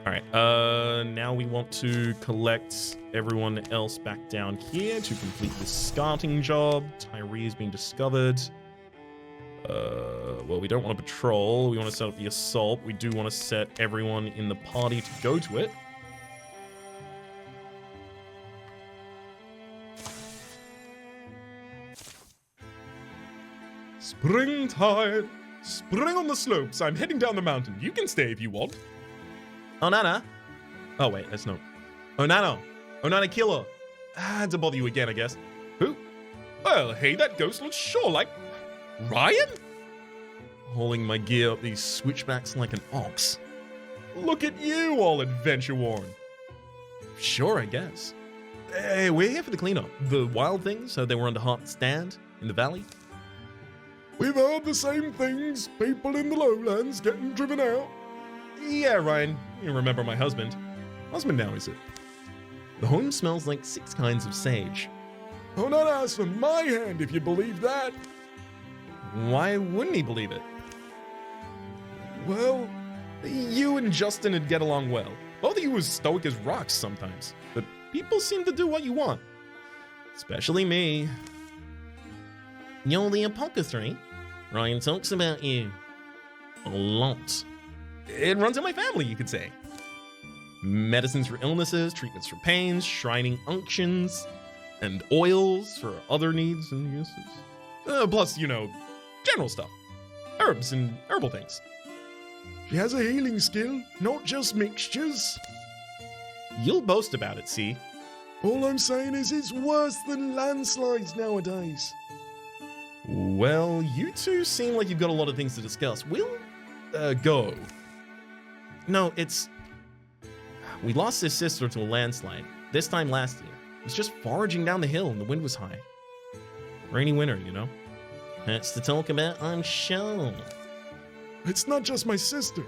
Alright, now we want to collect everyone else back down here to complete the starting job. Tyree is being discovered. Well, we don't want to patrol. We want to set up the assault. We do want to set everyone in the party to go to it. Springtide! Spring on the slopes. I'm heading down the mountain. You can stay if you want. Onana. Oh, wait, that's no. Onano. Onana Killer. Had to bother you again, I guess. Who? Well, hey, that ghost looks sure like... Ryan? Hauling my gear up these switchbacks like an ox. Look at you, all adventure-worn. Sure, I guess. Hey, we're here for the cleanup. The wild things, they were under hot stand in the valley. We've heard the same things. People in the lowlands getting driven out. Yeah, Ryan. You remember my husband. Husband now, is it? The home smells like 6 kinds of sage. Oh, not ask for my hand if you believe that. Why wouldn't he believe it? Well, you and Justin would get along well. Both of you as stoic as rocks sometimes. But people seem to do what you want. Especially me. You're the apothecary. Ryan talks about you. A lot. It runs in my family, you could say. Medicines for illnesses, treatments for pains, shrining unctions, and oils for other needs and uses. Plus, you know, general stuff. Herbs and herbal things. She has a healing skill, not just mixtures. You'll boast about it, see? All I'm saying is it's worse than landslides nowadays. Well, you two seem like you've got a lot of things to discuss. We'll, go. No, it's... We lost his sister to a landslide, this time last year. It was just foraging down the hill and the wind was high. Rainy winter, you know? That's to talk about, I'm sure. It's not just my sister.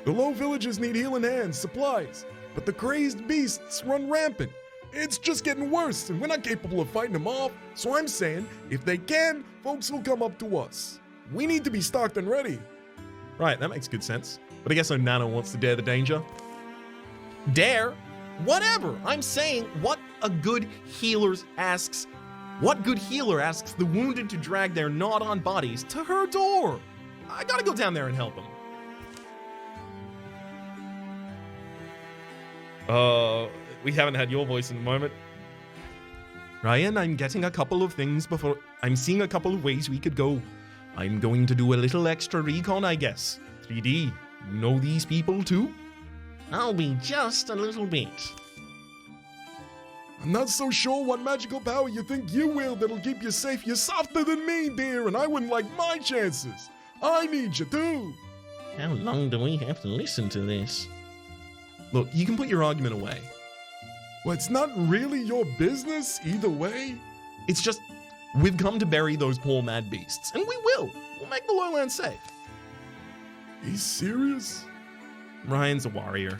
The low villagers need healing hands, supplies, but the crazed beasts run rampant. It's just getting worse, and we're not capable of fighting them off, so I'm saying, if they can, folks will come up to us. We need to be stocked and ready. Right, that makes good sense. But I guess Onana wants to dare the danger. Dare? Whatever! I'm saying what a good healer asks. What good healer asks the wounded to drag their gnawed-on bodies to her door? I gotta go down there and help them. We haven't had your voice in a moment. Ryan, I'm getting a couple of things before... I'm seeing a couple of ways we could go. I'm going to do a little extra recon, I guess. 3D, you know these people too? I'll be just a little bit. I'm not so sure what magical power you think you will that'll keep you safe. You're softer than me, dear, and I wouldn't like my chances. I need you too. How long do we have to listen to this? Look, you can put your argument away. Well, it's not really your business either way. It's just, we've come to bury those poor mad beasts, and we will. We'll make the lowlands safe. He's serious? Ryan's a warrior.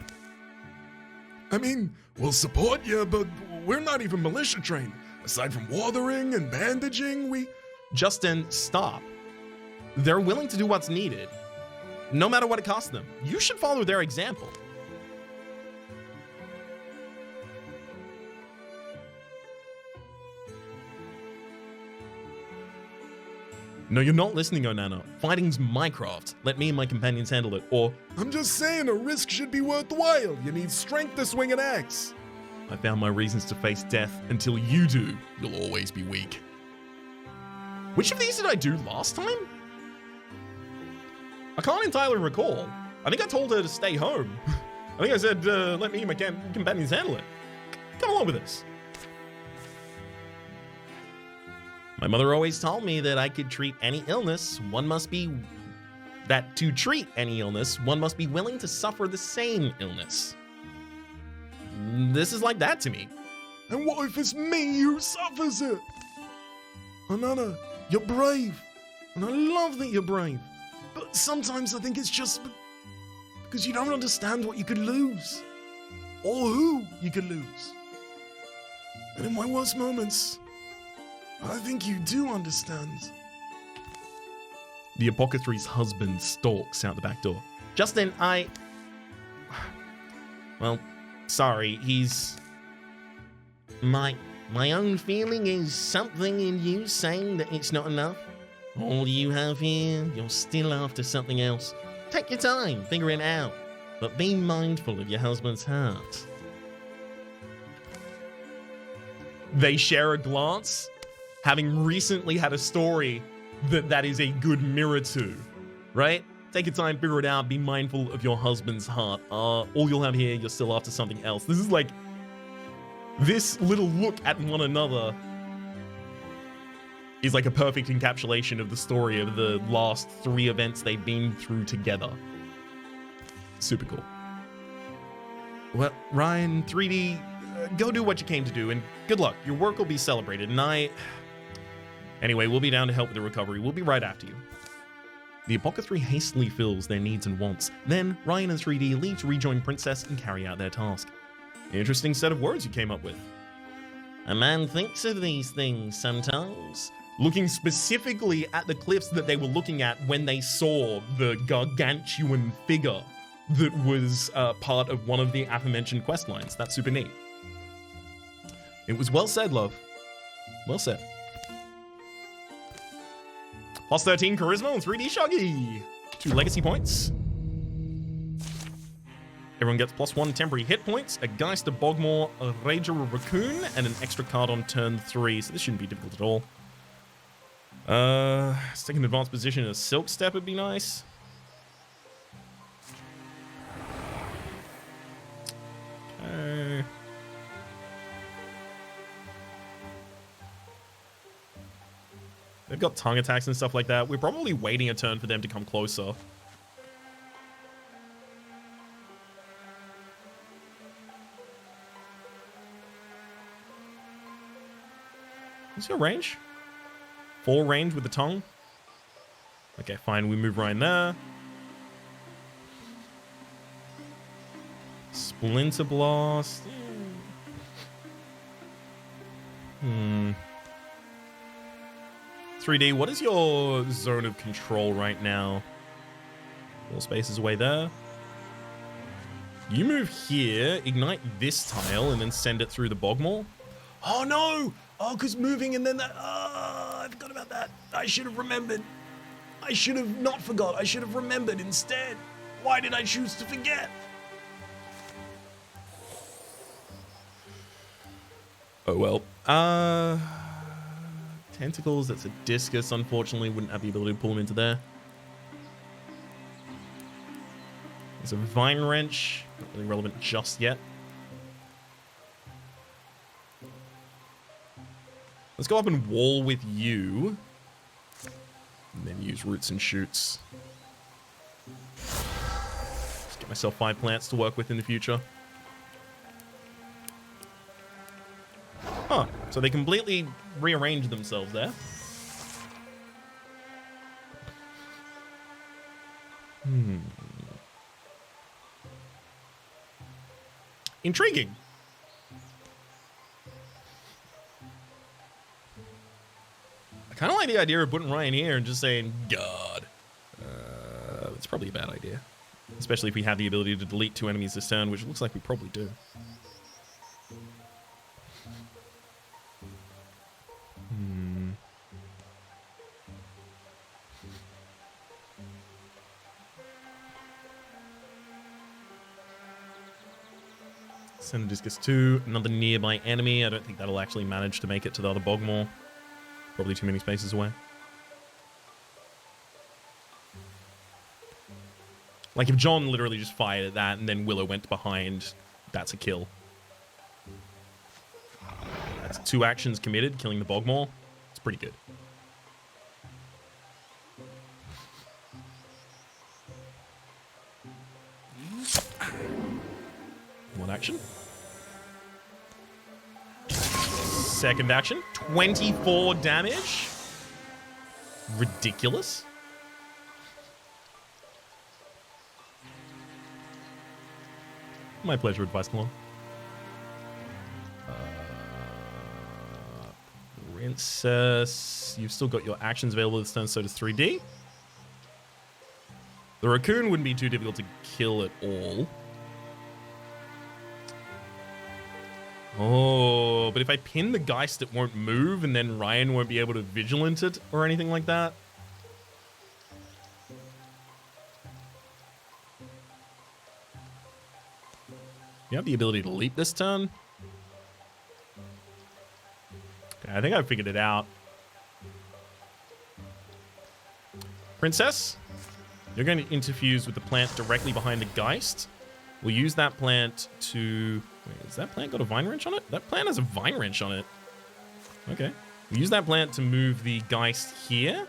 I mean, we'll support you, but we're not even militia trained. Aside from watering and bandaging, we... Justin, stop. They're willing to do what's needed, no matter what it costs them. You should follow their example. No, you're not listening, Onana. Fighting's my craft. Let me and my companions handle it, or... I'm just saying a risk should be worthwhile. You need strength to swing an axe. I found my reasons to face death. Until you do, you'll always be weak. Which of these did I do last time? I can't entirely recall. I think I told her to stay home. I think I said, let me and my companions handle it. Come along with us. My mother always told me that I could treat any illness, to treat any illness, one must be willing to suffer the same illness. This is like that to me. And what if it's me who suffers it? Onana, you're brave. And I love that you're brave. But sometimes I think it's just because you don't understand what you could lose. Or who you could lose. And in my worst moments, I think you do understand. The apothecary's husband stalks out the back door. Justin, Well, sorry, he's... My own feeling is something in you saying that it's not enough. All you have here, you're still after something else. Take your time, figure it out. But be mindful of your husband's heart. They share a glance, having recently had a story that is a good mirror to, right? Take your time, figure it out, be mindful of your husband's heart. All you'll have here, you're still after something else. This is like, this little look at one another is like a perfect encapsulation of the story of the last 3 events they've been through together. Super cool. Well, Ryan, 3D, go do what you came to do, and good luck. Your work will be celebrated, and Anyway, we'll be down to help with the recovery. We'll be right after you. The apothecary hastily fills their needs and wants. Then, Ryan and 3D leave to rejoin Princess and carry out their task. Interesting set of words you came up with. A man thinks of these things sometimes. Looking specifically at the cliffs that they were looking at when they saw the gargantuan figure that was part of one of the aforementioned quest lines. That's super neat. It was well said, love. Well said. Plus 13 charisma and 3D Shuggy. 2 legacy points. Everyone gets +1 temporary hit points, a Geist of Bogmore, a Rager of Raccoon, and an extra card on turn 3, so this shouldn't be difficult at all. Second advanced position, a Silk Step would be nice. Okay. They've got tongue attacks and stuff like that. We're probably waiting a turn for them to come closer. What's your range? 4 range with the tongue? Okay, fine. We move Ryan there. Splinter Blast. 3D, what is your zone of control right now? 4 spaces away there. You move here, ignite this tile, and then send it through the Bogmore. Oh no! Oh, because moving and then that... Oh, I forgot about that. I should have remembered. I should have not forgot. I should have remembered instead. Why did I choose to forget? Oh well. Tentacles, that's a discus, unfortunately. Wouldn't have the ability to pull him into there. There's a vine wrench. Not really relevant just yet. Let's go up and wall with you. And then use roots and shoots. Just get myself 5 plants to work with in the future. Huh. So they completely rearranged themselves there. Intriguing. I kind of like the idea of putting Ryan here and just saying, God. That's probably a bad idea. Especially if we have the ability to delete 2 enemies this turn, which looks like we probably do. Send Discus 2, another nearby enemy. I don't think that'll actually manage to make it to the other Bogmore. Probably too many spaces away. Like if John literally just fired at that and then Willow went behind, that's a kill. That's 2 actions committed, killing the Bogmore. It's pretty good. One action. Second action. 24 damage. Ridiculous. My pleasure, Advice Malone. Princess. You've still got your actions available this turn, so does 3D. The raccoon wouldn't be too difficult to kill at all. Oh, but if I pin the Geist, it won't move, and then Ryan won't be able to Vigilant it or anything like that. You have the ability to leap this turn. Okay, I think I figured it out. Princess, you're going to interfuse with the plant directly behind the Geist. We'll use that plant to... Wait, has that plant got a Vine Wrench on it? That plant has a Vine Wrench on it. Okay. We'll use that plant to move the Geist here.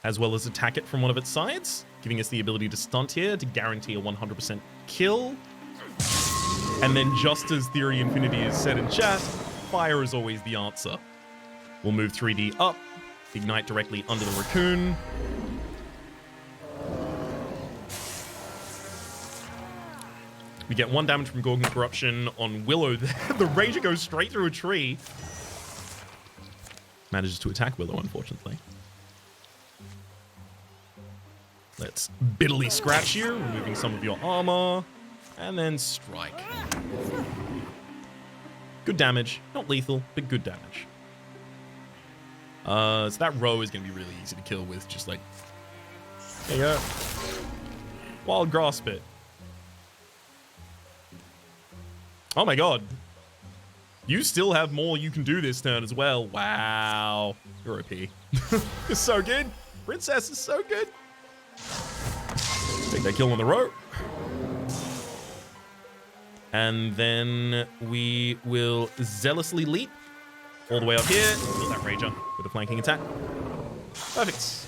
As well as attack it from one of its sides, giving us the ability to stunt here to guarantee a 100% kill. And then just as Theory Infinity is said in chat, fire is always the answer. We'll move 3D up, ignite directly under the raccoon. We get 1 damage from Gorgon Corruption on Willow. The Rager goes straight through a tree. Manages to attack Willow, unfortunately. Let's bitterly scratch you, removing some of your armor, and then strike. Good damage. Not lethal, but good damage. So that row is going to be really easy to kill with just like... There you go. Wild Grass Pit. Oh my god. You still have more you can do this turn as well. Wow. You're OP. It's so good. Princess is so good. Take that kill on the row. And then we will zealously leap all the way up here. Kill that Rager with a flanking attack. Perfect.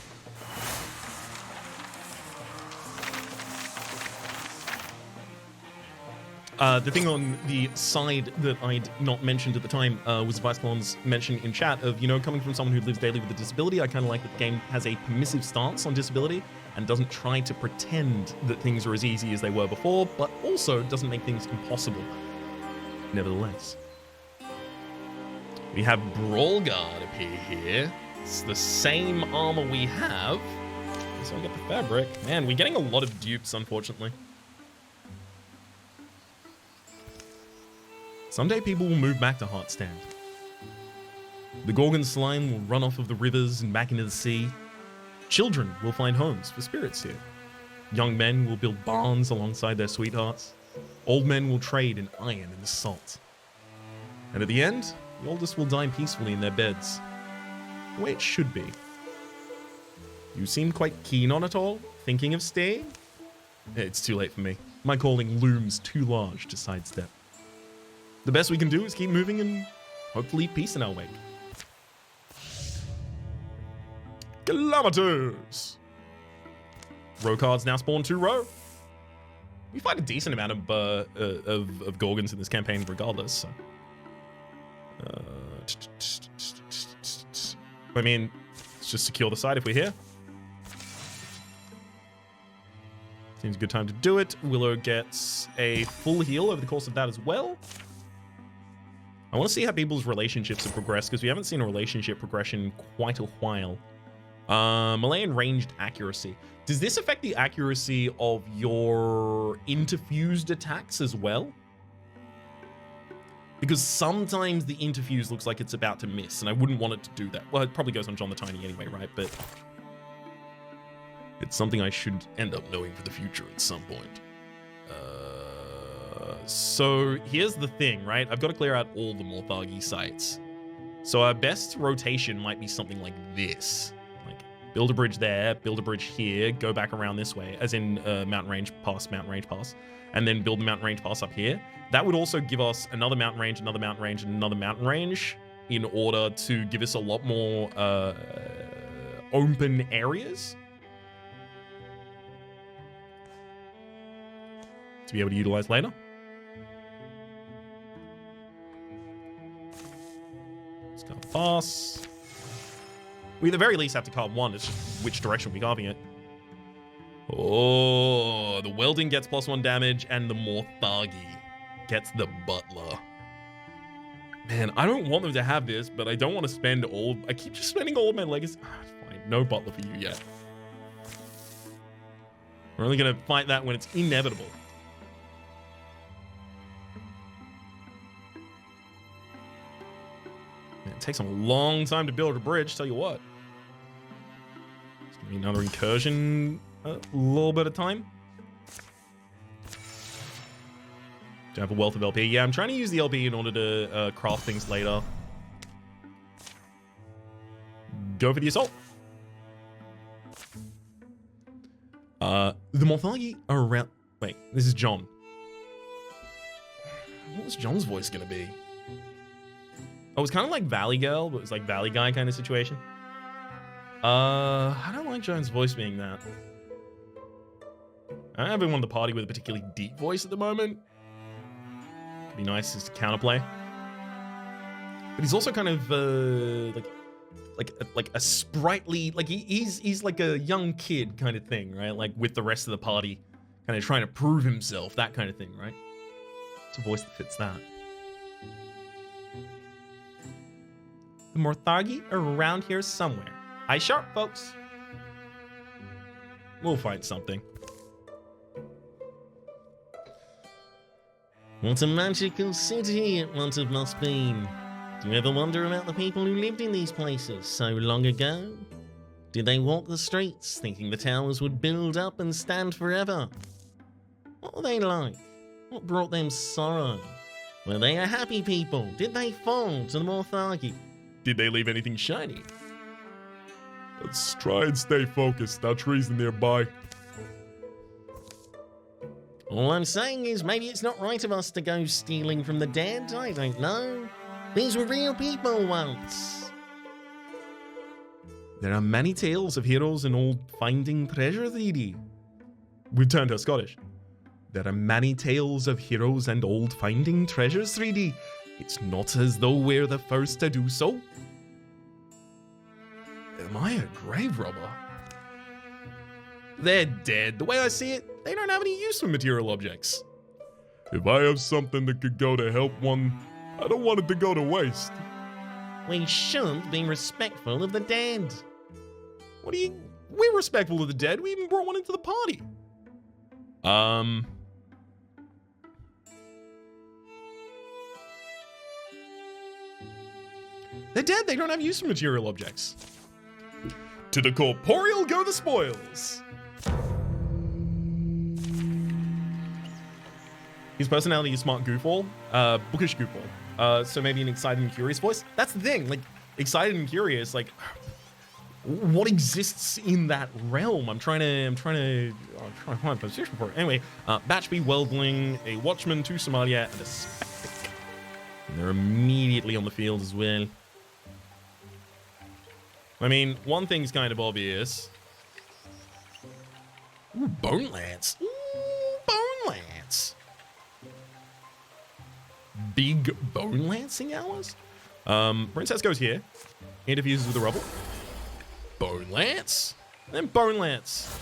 The thing on the side that I'd not mentioned at the time was Viceklon's mention in chat of, you know, coming from someone who lives daily with a disability, I kind of like that the game has a permissive stance on disability and doesn't try to pretend that things are as easy as they were before, but also doesn't make things impossible. Nevertheless. We have Brawl Guard appear here. It's the same armor we have. So I get the fabric. Man, we're getting a lot of dupes, unfortunately. Someday people will move back to Heartstand. The Gorgon slime will run off of the rivers and back into the sea. Children will find homes for spirits here. Young men will build barns alongside their sweethearts. Old men will trade in iron and salt. And at the end, the oldest will die peacefully in their beds. The way it should be. You seem quite keen on it all, thinking of staying? It's too late for me. My calling looms too large to sidestep. The best we can do is keep moving and hopefully peace in our wake. Kilometers! Row cards now spawn 2 row. We fight a decent amount of Gorgons in this campaign regardless. So. I mean, let's just secure the side if we're here. Seems a good time to do it. Willow gets a full heal over the course of that as well. I want to see how people's relationships have progressed, because we haven't seen a relationship progression in quite a while. Malayan ranged accuracy. Does this affect the accuracy of your interfused attacks as well? Because sometimes the interfuse looks like it's about to miss, and I wouldn't want it to do that. Well, it probably goes on John the Tiny anyway, right? But it's something I should end up knowing for the future at some point. So here's the thing, right? I've got to clear out all the Morthargi sites. So our best rotation might be something like this. Like, build a bridge there, build a bridge here, go back around this way, as in mountain range pass, and then build the mountain range pass up here. That would also give us another mountain range, another mountain range, and another mountain range in order to give us a lot more open areas to be able to utilize later. Pass. We at the very least have to carve one. It's just which direction we're carving it. Oh, the welding gets +1 damage, and the Morthargi gets the butler. Man, I don't want them to have this, but I don't want to spend all... I keep just spending all of my legacy. Fine, no butler for you yet. We're only going to fight that when it's inevitable. takes a long time to build a bridge, tell you what. It's gonna be another incursion, a little bit of time. Do I have a wealth of LP? Yeah, I'm trying to use the LP in order to craft things later. Go for the assault. The Morthagi are around... Wait, this is John. What was John's voice gonna be? Oh, it was kind of like Valley Girl, but it was like Valley Guy kind of situation. I don't like John's voice being that. I don't have anyone in the party with a particularly deep voice at the moment. It'd be nice as a counterplay. But he's also kind of like a sprightly, like he's like a young kid kind of thing, right? Like with the rest of the party, kind of trying to prove himself, that kind of thing, right? It's a voice that fits that. The Morthagi are around here somewhere. Eye sharp, folks. We'll find something. What a magical city it once must have been. Do you ever wonder about the people who lived in these places so long ago? Did they walk the streets thinking the towers would build up and stand forever? What were they like? What brought them sorrow? Were they a happy people? Did they fall to the Morthagi? Did they leave anything shiny? Let's try and stay focused. Our trees are nearby. All I'm saying is maybe it's not right of us to go stealing from the dead. I don't know. These were real people once. There are many tales of heroes and old finding treasure, 3D. We turned her Scottish. There are many tales of heroes and old finding treasures, 3D. It's not as though we're the first to do so. Am I a grave robber? They're dead. The way I see it, they don't have any use for material objects. If I have something that could go to help one, I don't want it to go to waste. We shouldn't be respectful of the dead. What do you... We're respectful of the dead. We even brought one into the party. They're dead. They don't have use for material objects. To the corporeal go the spoils. His personality is smart goofball, bookish goofball. So maybe an excited and curious voice. That's the thing, like excited and curious. Like, what exists in that realm? I'm trying to find a position for it. Anyway, Batchby, Weldling, a Watchman, 2 Somalia, and a Spectic. And they're immediately on the field as well. I mean, one thing's kind of obvious. Ooh, Bone Lance. Ooh, Bone Lance. Big Bone Lancing hours? Princess goes here. Interviews with the rubble. Bone Lance. Then Bone Lance.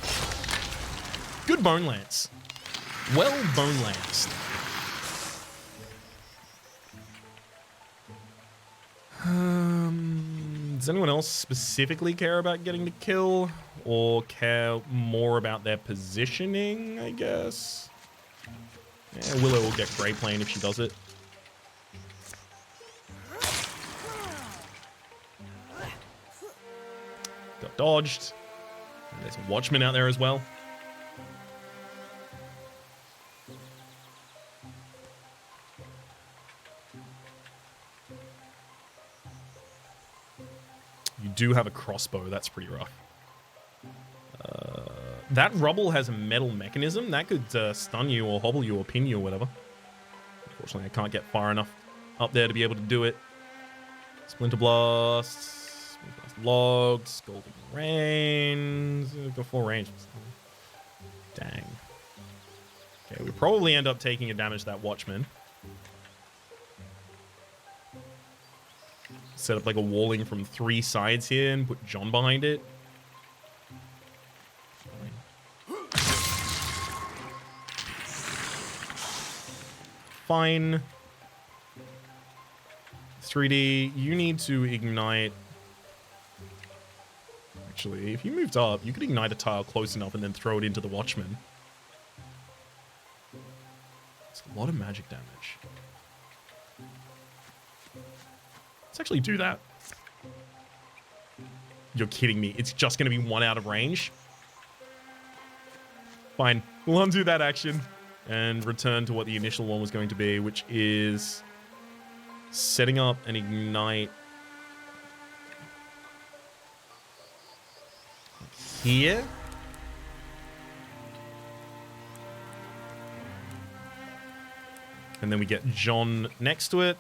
Good Bone Lance. Well Bone Lanced. Does anyone else specifically care about getting the kill? Or care more about their positioning, I guess? Yeah, Willow will get Grey Plane if she does it. Got dodged. And there's a Watchman out there as well. You do have a crossbow. That's pretty rough. That rubble has a metal mechanism. That could stun you or hobble you or pin you or whatever. Unfortunately, I can't get far enough up there to be able to do it. Splinter Blast. Splinter Blast logs. Golden Rain. Go full range. Dang. Okay, we probably end up taking a damage to that Watchman. Set up like a walling from 3 sides here and put John behind it. Fine. 3D, you need to ignite. Actually, if you moved up, you could ignite a tile close enough and then throw it into the Watchman. It's a lot of magic damage. Let's actually do that. You're kidding me. It's just going to be 1 out of range. Fine. We'll undo that action and return to what the initial one was going to be, which is setting up an ignite here. And then we get John next to it.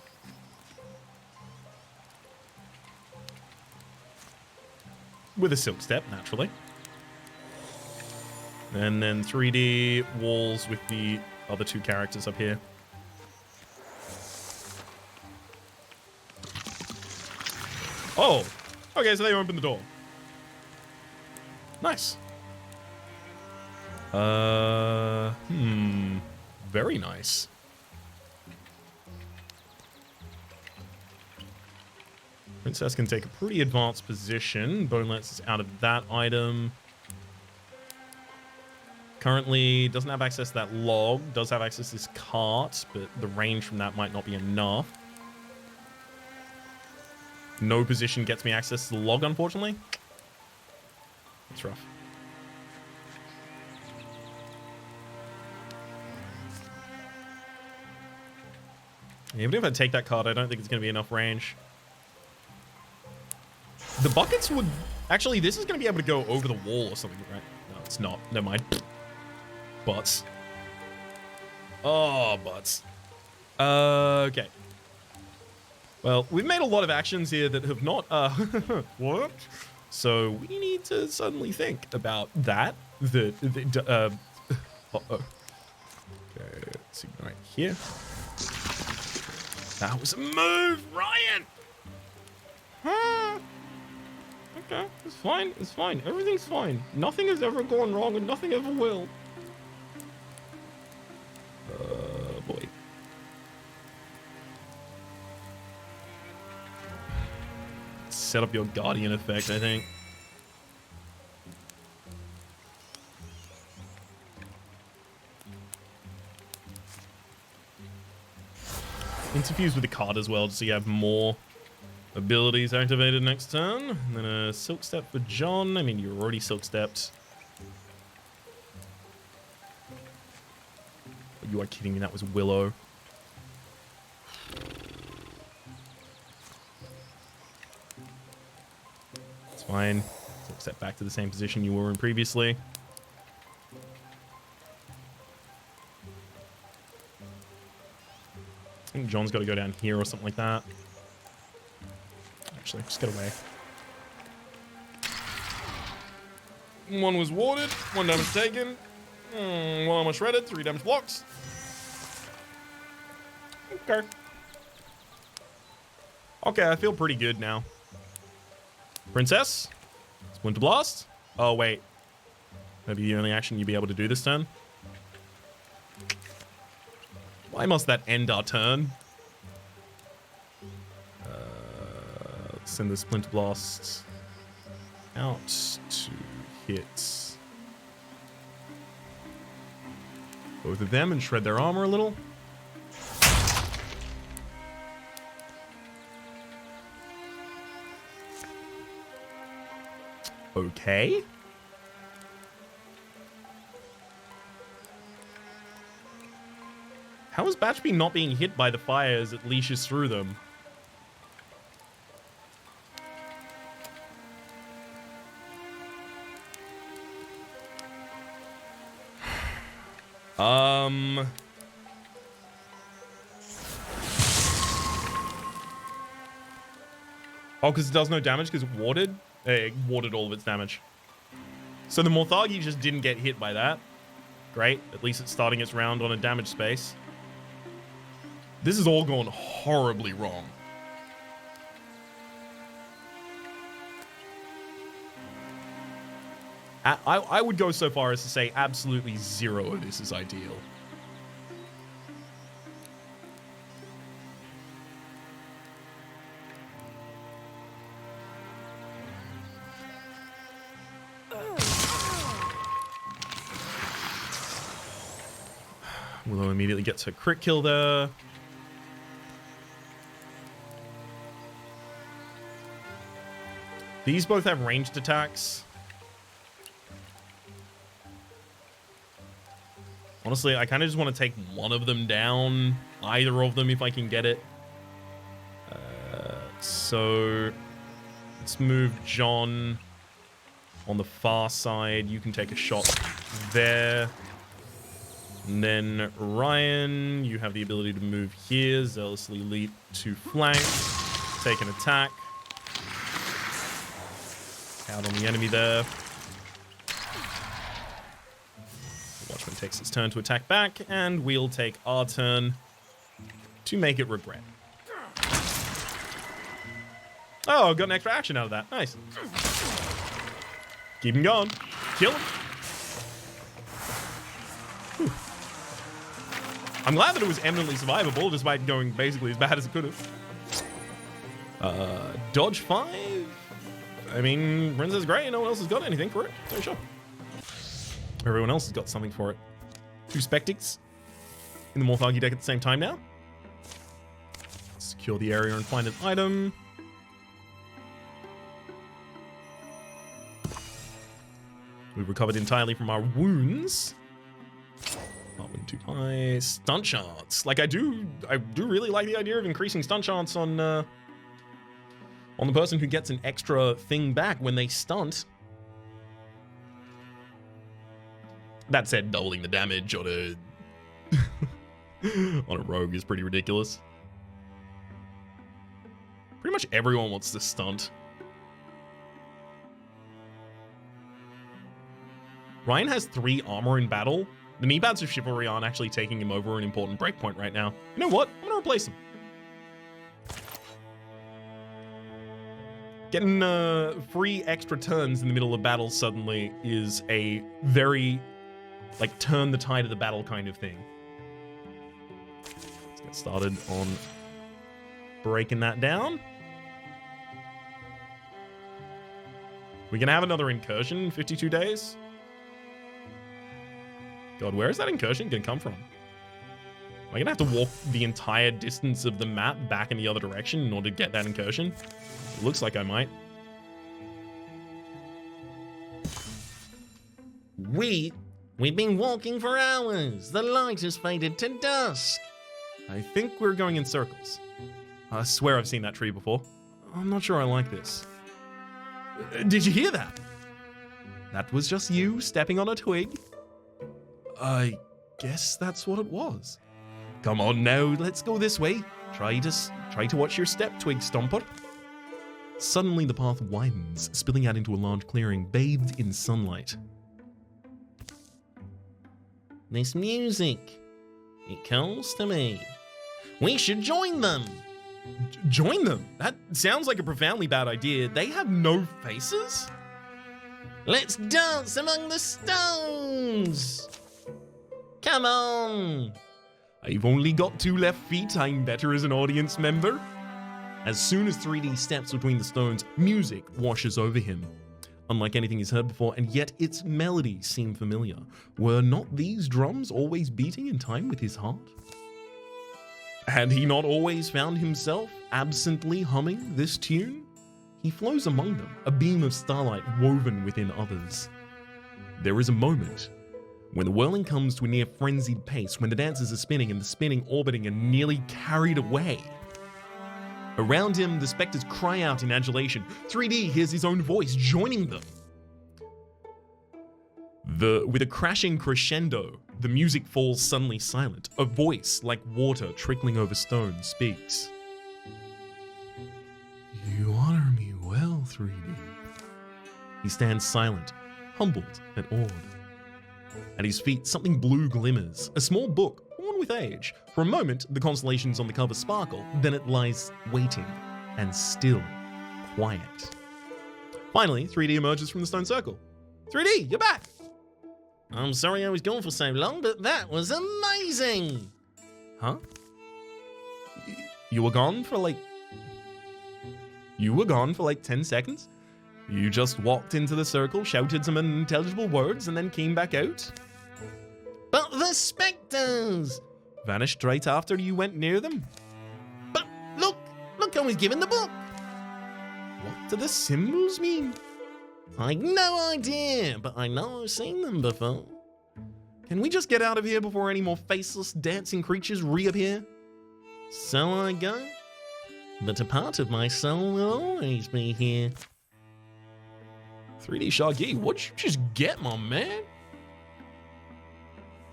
With a silk step, naturally. And then 3D walls with the other 2 characters up here. Oh! Okay, so they opened the door. Nice. Very nice. Princess can take a pretty advanced position. Bone Lance is out of that item. Currently doesn't have access to that log. Does have access to this cart, but the range from that might not be enough. No position gets me access to the log, unfortunately. That's rough. Even if I take that card, I don't think it's going to be enough range. The buckets would... Actually, this is going to be able to go over the wall or something, right? No, it's not. Never mind. Butts. Oh, butts. Okay. Well, we've made a lot of actions here that have not worked. So we need to suddenly think about that. Uh-oh. Okay, let's ignite here. That was a move, Ryan! Huh? Okay, it's fine, it's fine. Everything's fine. Nothing has ever gone wrong and nothing ever will. Boy. Set up your Guardian effect, I think. Interfuse with the card as well, so you have more abilities activated next turn. And then a Silk Step for John. I mean, you're already Silk Stepped. You are kidding me, that was Willow. It's fine. Silk Step back to the same position you were in previously. I think John's got to go down here or something like that. Actually, just get away. 1 was warded, 1 damage taken. 1 almost shredded, 3 damage blocks. Okay. Okay, I feel pretty good now. Princess? Splinter Blast? Oh, wait. Maybe the only action you'd be able to do this turn. Why must that end our turn? Let's send the Splinter Blast out to hit both of them and shred their armor a little. Okay. How is Batchby not being hit by the fire as it leashes through them? Oh, because it does no damage because it warded? It warded all of its damage. So the Morthagi just didn't get hit by that. Great. At least it's starting its round on a damage space. This has all gone horribly wrong. I would go so far as to say absolutely 0 of this is ideal. Willow immediately gets her crit kill there. These both have ranged attacks. Honestly, I kind of just want to take one of them down. Either of them if I can get it. So let's move John on the far side. You can take a shot there. And then Ryan, you have the ability to move here. Zealously leap to flank. Take an attack. Out on the enemy there. The Watchman takes its turn to attack back, and we'll take our turn to make it regret. Oh, got an extra action out of that. Nice. Keep him going. Kill him. Whew. I'm glad that it was eminently survivable, despite going basically as bad as it could have. Dodge 5? I mean, Princess Grey, no one else has got anything for it. So sure. Everyone else has got something for it. 2 Spectics in the Morthagi deck at the same time now. Secure the area and find an item. We've recovered entirely from our wounds. Not win too high. Stunt chance. Like I do really like the idea of increasing stunt chance on the person who gets an extra thing back when they stunt. That said, doubling the damage on a on a rogue is pretty ridiculous. Pretty much everyone wants to stunt. Ryan has 3 armor in battle. The Meatbags of Chivalry aren't actually taking him over an important breakpoint right now. You know what? I'm gonna replace him. Getting free extra turns in the middle of battle suddenly is a very, like, turn the tide of the battle kind of thing. Let's get started on breaking that down. We're gonna have another incursion in 52 days. God, where is that incursion gonna come from? Am I gonna have to walk the entire distance of the map back in the other direction in order to get that incursion? It looks like I might. We've been walking for hours. The light has faded to dusk. I think we're going in circles. I swear I've seen that tree before. I'm not sure I like this. Did you hear that? That was just you stepping on a twig? I guess that's what it was. Come on now, let's go this way. Try to watch your step, twig stomper. Suddenly the path widens, spilling out into a large clearing bathed in sunlight. This music, it calls to me. We should join them. Join them? That sounds like a profoundly bad idea. They have no faces? Let's dance among the stones. Come on. I've only got 2 left feet. I'm better as an audience member. As soon as 3D steps between the stones, music washes over him. Unlike anything he's heard before, and yet its melodies seem familiar. Were not these drums always beating in time with his heart? Had he not always found himself absently humming this tune? He flows among them, a beam of starlight woven within others. There is a moment when the whirling comes to a near frenzied pace, when the dancers are spinning and the spinning orbiting and nearly carried away. Around him, the specters cry out in adulation. 3D hears his own voice joining them. With a crashing crescendo, the music falls suddenly silent. A voice, like water trickling over stone, speaks. You honor me well, 3D. He stands silent, humbled and awed. At his feet, something blue glimmers. A small book, worn with age. For a moment, the constellations on the cover sparkle. Then it lies waiting and still, quiet. Finally, 3D emerges from the stone circle. 3D, you're back! I'm sorry I was gone for so long, but that was amazing! Huh? You were gone for like 10 seconds? You just walked into the circle, shouted some unintelligible words, and then came back out? But the specters! Vanished right after you went near them? But look I was given the book! What do the symbols mean? I've no idea, but I know I've seen them before. Can we just get out of here before any more faceless dancing creatures reappear? So I go, but a part of my soul will always be here. 3D Shaggy, what'd you just get, my man?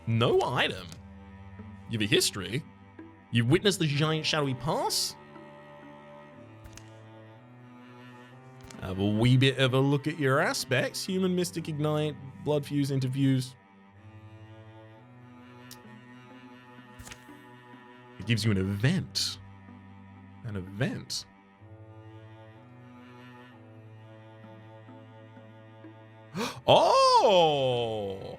No item. You have a history. You witnessed the giant shadowy pass. Have a wee bit of a look at your aspects. Human, Mystic, Ignite, Blood Fuse, Interfuse. It gives you an event. An event. Oh!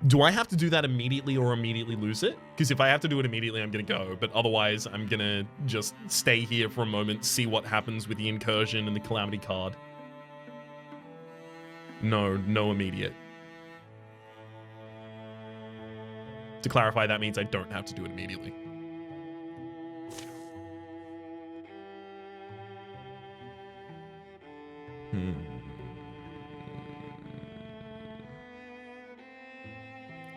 Do I have to do that immediately or immediately lose it? Because if I have to do it immediately, I'm going to go. But otherwise, I'm going to just stay here for a moment, see what happens with the incursion and the calamity card. No immediate. To clarify, that means I don't have to do it immediately.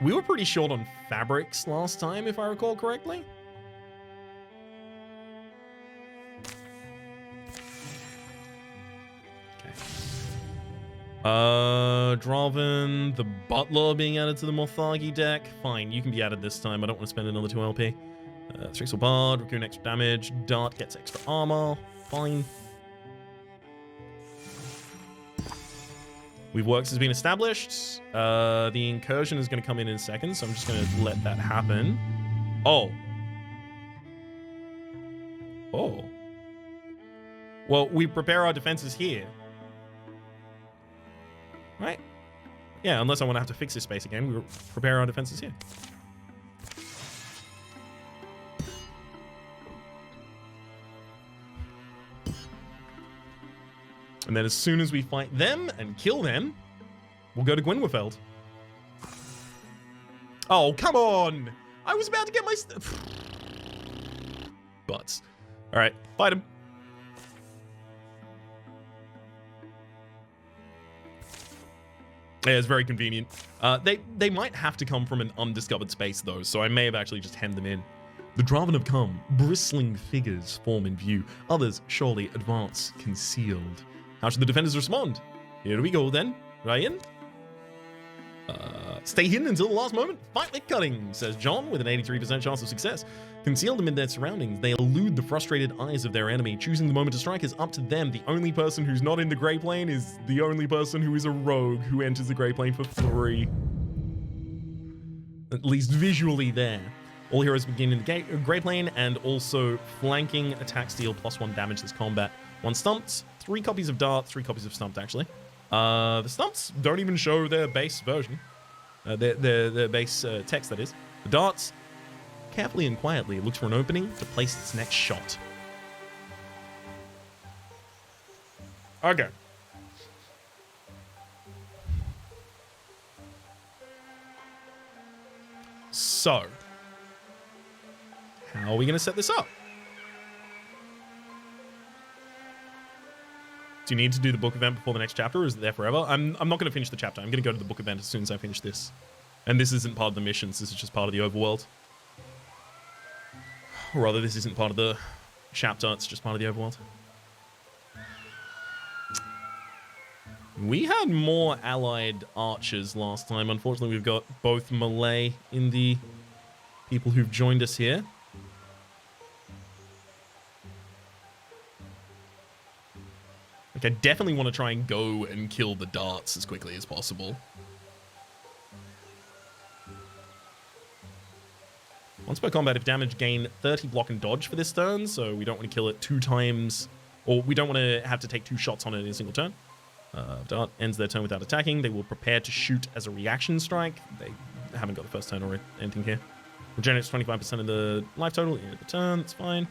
We were pretty short on fabrics last time, if I recall correctly. Okay. Draven, the Butler being added to the Morthagi deck. Fine, you can be added this time. I don't want to spend another 2 LP. Strixel Bard, Raccoon extra damage. Dart gets extra armor. Fine. Weave Works has been established. The incursion is going to come in a second, so I'm just going to let that happen. Oh. Oh. Well, we prepare our defenses here. Right? Yeah, unless I want to have to fix this space again, we prepare our defenses here. And then as soon as we fight them and kill them, we'll go to Gwynwefeld. Oh, come on! I was about to get my butts. All right, fight him. Yeah, it's very convenient. They might have to come from an undiscovered space, though, so I may have actually just hemmed them in. The Draven have come. Bristling figures form in view. Others surely advance concealed. How should the defenders respond? Here we go then. Ryan? Stay hidden until the last moment. Fight like cutting, says John, with an 83% chance of success. Concealed amid their surroundings, they elude the frustrated eyes of their enemy. Choosing the moment to strike is up to them. The only person who's not in the Grey Plane is the only person who is a rogue who enters the Grey Plane for free. At least visually there. All heroes begin in the Grey Plane and also flanking attack steal +1 damage this combat. 1 stumped, 3 copies of Dart, 3 copies of Stumped, actually. The Stumps don't even show their base version. Their base text, that is. The Darts, carefully and quietly, looks for an opening to place its next shot. Okay. So, how are we going to set this up? Do you need to do the book event before the next chapter, or is it there forever? I'm not going to finish the chapter. I'm going to go to the book event as soon as I finish this. And this isn't part of the missions. This is just part of the overworld. Or rather, this isn't part of the chapter. It's just part of the overworld. We had more allied archers last time. Unfortunately, we've got both Malay in the people who've joined us here. I definitely want to try and go and kill the darts as quickly as possible. Once per combat, if damage, gain 30 block and dodge for this turn, so we don't want to kill it 2 times, or we don't want to have to take 2 shots on it in a single turn. Dart ends their turn without attacking. They will prepare to shoot as a reaction strike. They haven't got the first turn or anything here. Regenerates 25% of the life total at the end of the turn. That's fine.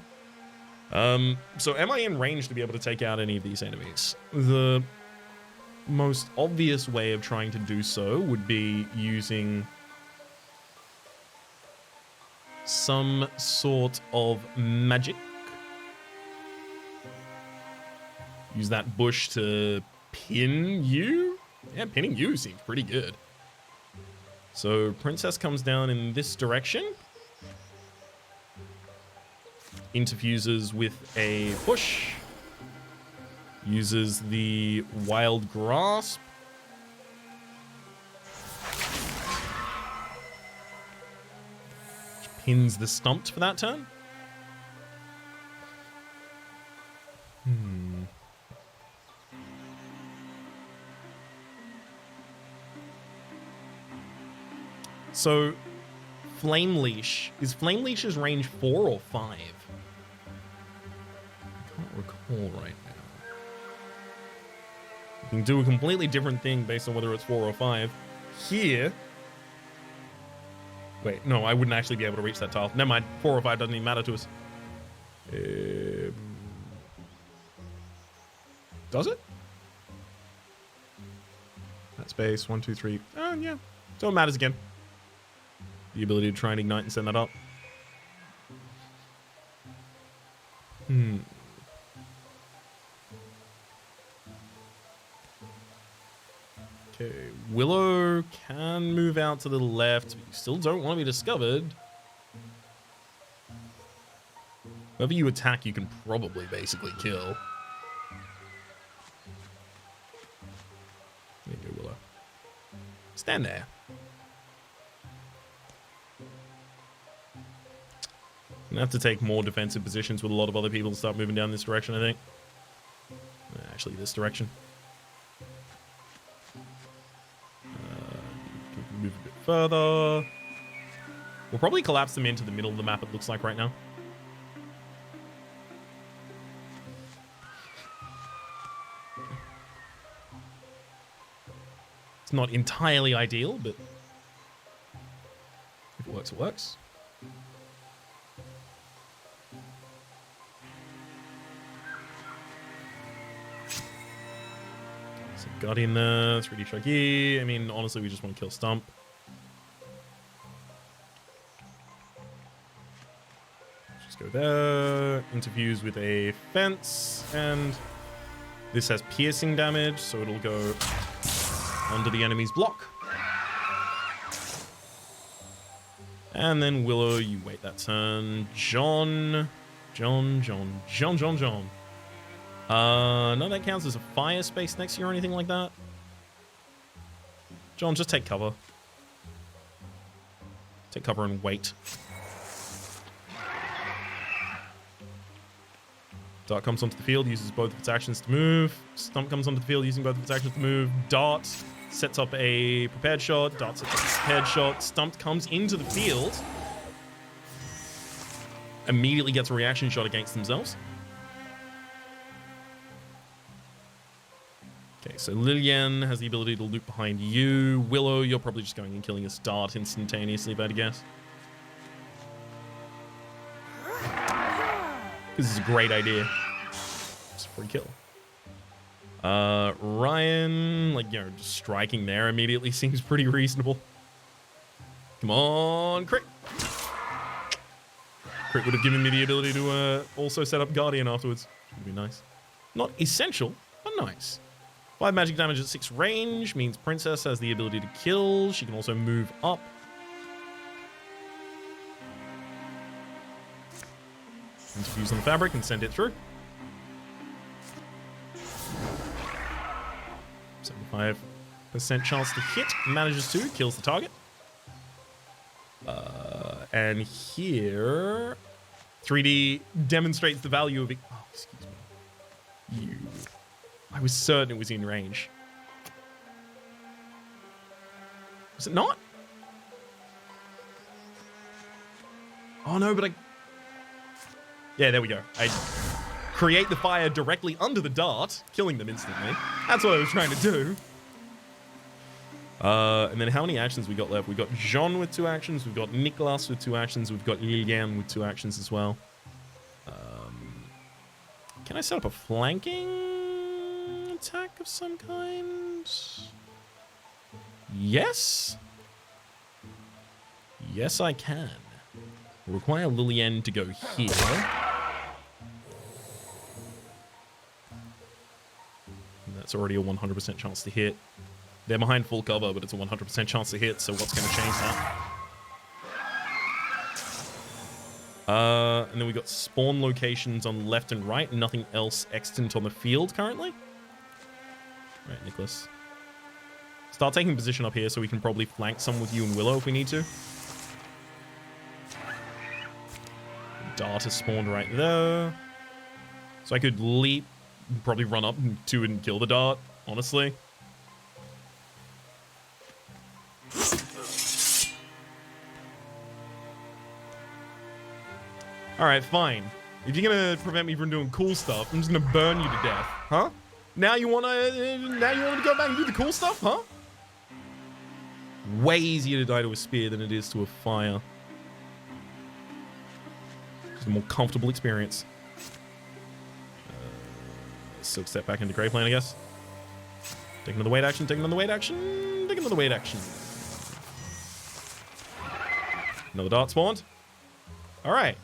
So am I in range to be able to take out any of these enemies? The most obvious way of trying to do so would be using some sort of magic Use that bush to pin you? Yeah, pinning you seems pretty good. So Princess comes down in this direction. Interfuses with a bush. Uses the wild grasp. Pins the stumped for that turn. So, Flame Leash. Is Flame Leash's range 4 or 5? I can't recall right now. You can do a completely different thing based on whether it's 4 or 5. Here... Wait, no, I wouldn't actually be able to reach that tile. Never mind, 4 or 5 doesn't even matter to us. Does it? That space, 1, 2, 3. Oh, yeah. So it matters again. The ability to try and ignite and send that up. Okay, Willow can move out to the left, but you still don't want to be discovered. Whoever you attack, you can probably basically kill. There you go, Willow. Stand there. I'm gonna have to take more defensive positions with a lot of other people to start moving down this direction, I think. Actually, this direction. Move a bit further. We'll probably collapse them into the middle of the map, it looks like right now. It's not entirely ideal, but if it works, it works. Got in there, 3D Shaggy. I mean, honestly, we just want to kill Stump. Just go there. Interviews with a fence. And this has piercing damage, so it'll go under the enemy's block. And then Willow, you wait that turn. John. None of that counts as a fire space next to you or anything like that. John, just take cover. Take cover and wait. Dart comes onto the field, uses both of its actions to move. Stump comes onto the field, using both of its actions to move. Dart sets up a prepared shot. Dart sets up a prepared shot. Stump comes into the field. Immediately gets a reaction shot against themselves. Okay, so Lillian has the ability to loop behind you. Willow, you're probably just going and killing a Dart instantaneously, if I had to guess. This is a great idea. It's a free kill. Ryan, like, you know, just striking there immediately seems pretty reasonable. Come on, crit. Crit would have given me the ability to also set up Guardian afterwards. Would be nice. Not essential, but nice. 5 magic damage at 6 range means Princess has the ability to kill. She can also move up. Interfuse on the fabric and send it through. 75% chance to hit. Manages to. Kills the target. And here... 3D demonstrates the value of it. Oh, excuse me. You... I was certain it was in range. Was it not? Oh no, but I... Yeah, there we go. I create the fire directly under the dart, killing them instantly. That's what I was trying to do. And then how many actions we got left? We got Jean with 2 actions. We've got Nicolas with 2 actions. We've got Liliane with 2 actions as well. Can I set up a flanking attack of some kind? Yes? Yes, I can. We'll require Liliane to go here. It's already a 100% chance to hit. They're behind full cover, but it's a 100% chance to hit, so what's going to change that? And then we got spawn locations on left and right. Nothing else extant on the field currently. Right, Nicholas. Start taking position up here so we can probably flank some with you and Willow if we need to. Dart is spawned right there. So I could leap, probably run up to and kill the dart, honestly. Alright, fine. If you're gonna prevent me from doing cool stuff, I'm just gonna burn you to death. Huh? Now you wanna go back and do the cool stuff, huh? Way easier to die to a spear than it is to a fire. Just a more comfortable experience. Silk step back into Grey Plane, I guess. Take another weight action, take another weight action, take another weight action. Another dart spawned. Alright.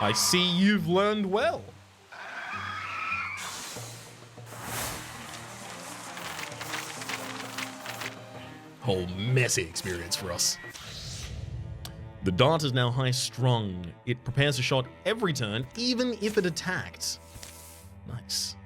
I see you've learned well. Whole messy experience for us. The dart is now high strung. It prepares a shot every turn, even if it attacked. Nice.